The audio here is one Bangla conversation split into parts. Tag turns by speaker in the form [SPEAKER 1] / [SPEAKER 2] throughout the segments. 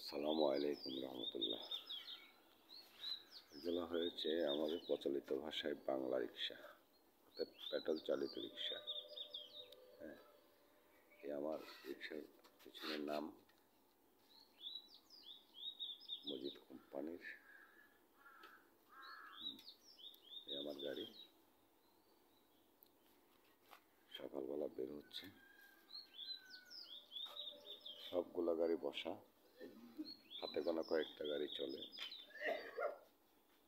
[SPEAKER 1] আসসালামু আলাইকুম রহমতুল্লাহ। এগুলো হয়েছে আমাদের প্রচলিত ভাষায় বাংলা রিক্সা, অর্থাৎ পেট্রোল চালিত রিক্সা। হ্যাঁ, এই আমার রিক্সার পিছনের নাম মজিদ কোম্পানির। এই আমার গাড়ি সকালবেলা বের হচ্ছে, সবগুলা গাড়ি বসা, হাতে গোনা কয়েকটা গাড়ি চলে।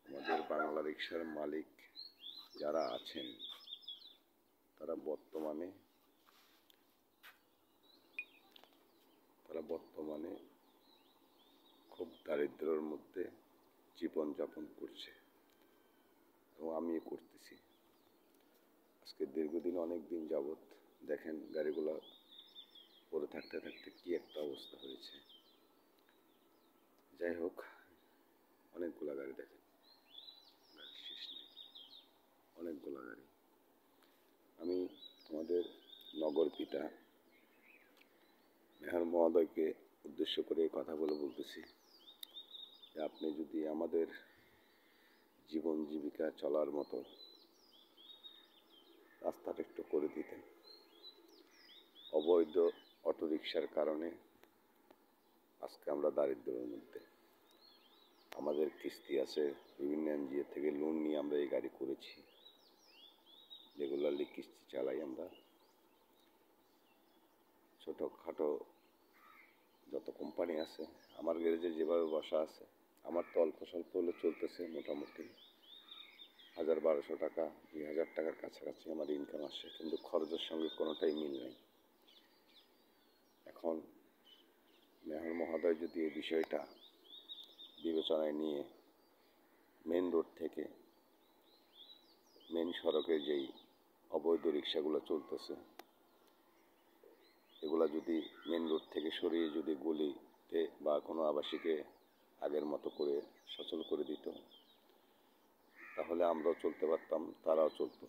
[SPEAKER 1] আমাদের বাংলা রিক্সার মালিক যারা আছেন তারা বর্তমানে খুব দারিদ্র্যের মধ্যে জীবনযাপন করছে, এবং আমিও করতেছি। আজকে দীর্ঘদিন, অনেক দিন যাবৎ দেখেন গাড়িগুলো পরে থাকতে থাকতে কি একটা অবস্থা হয়েছে। যাই হোক, অনেকগুলা গাড়ি দেখেন, গাড়ি শেষ নেই, অনেকগুলা গাড়ি। আমি আমাদের নগর পিতা মেয়র মহোদয়কে উদ্দেশ্য করে কথা বলতেছি যে আপনি যদি আমাদের জীবন জীবিকা চলার মতো রাস্তাটা একটু করে দিতেন। অবৈধ অটোরিকশার কারণে আজকে আমরা দারিদ্র্যের মধ্যে। আমাদের কিস্তি আছে, বিভিন্ন এনজিও থেকে লোন নিয়ে আমরা এই গাড়ি করেছি, রেগুলারলি কিস্তি চালাই আমরা। ছোটোখাটো যত কোম্পানি আছে, আমার গ্যারেজে যেভাবে বসা আছে, আমার তো অল্প স্বল্প হলে চলতেছে, মোটামুটি 1000-1200 টাকা, 2000 টাকার কাছাকাছি আমার ইনকাম আসে, কিন্তু খরচের সঙ্গে কোনোটাই মিল নেই। এখন মেয়র মহোদয় যদি এই বিষয়টা বিবেচনায় নিয়ে মেন রোড থেকে, মেন সড়কে যেই অবৈধ রিক্সাগুলো চলতেছে, এগুলা যদি মেন রোড থেকে সরিয়ে যদি গলিতে বা কোনো আবাসিকে আগের মতো করে সচল করে দিত, তাহলে আমরাও চলতে পারতাম, তারাও চলতো।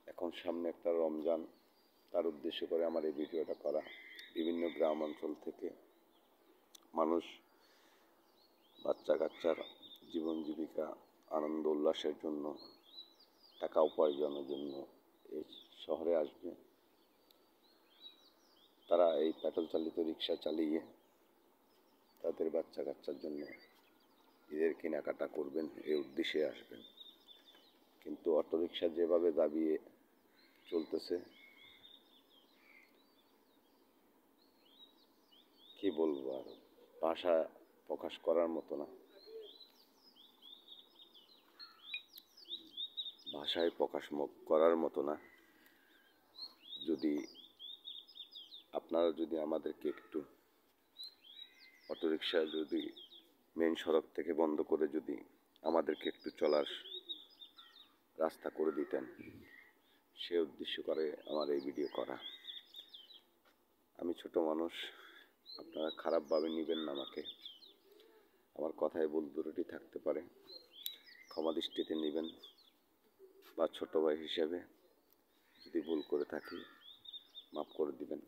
[SPEAKER 1] এখন সামনে একটা রমজান, তার উদ্দেশ্য করে আমার এই ভিডিওটা করা। বিভিন্ন গ্রাম অঞ্চল থেকে মানুষ বাচ্চা কাচ্চার জীবন জীবিকা, আনন্দ উল্লাসের জন্য, টাকা উপার্জনের জন্য এই শহরে আসবে। তারা এই পেট্রোল চালিত রিক্সা চালিয়ে তাদের বাচ্চা কাচ্চার জন্য ঈদের কেনাকাটা করবেন, এই উদ্দেশ্যে আসবেন। কিন্তু অটোরিকশা যেভাবে দাবিয়ে চলতেছে, কি বলবো, আর ভাষা প্রকাশ করার মতো না, ভাষায় প্রকাশ করার মতো না। যদি আপনারা যদি আমাদেরকে একটু অটোরিকশা যদি মেন সড়ক থেকে বন্ধ করে যদি আমাদেরকে একটু চলার রাস্তা করে দিতেন, সে উদ্দেশ্য করে আমার এই ভিডিও করা। আমি ছোট মানুষ, আপনারা খারাপভাবে নেবেন না আমাকে, আমার কথায় ভুল ত্রুটি থাকতে পারে, ক্ষমা দৃষ্টিতে নেবেন, বা ছোট ভাই হিসেবে যদি ভুল করে থাকি মাফ করে দিবেন।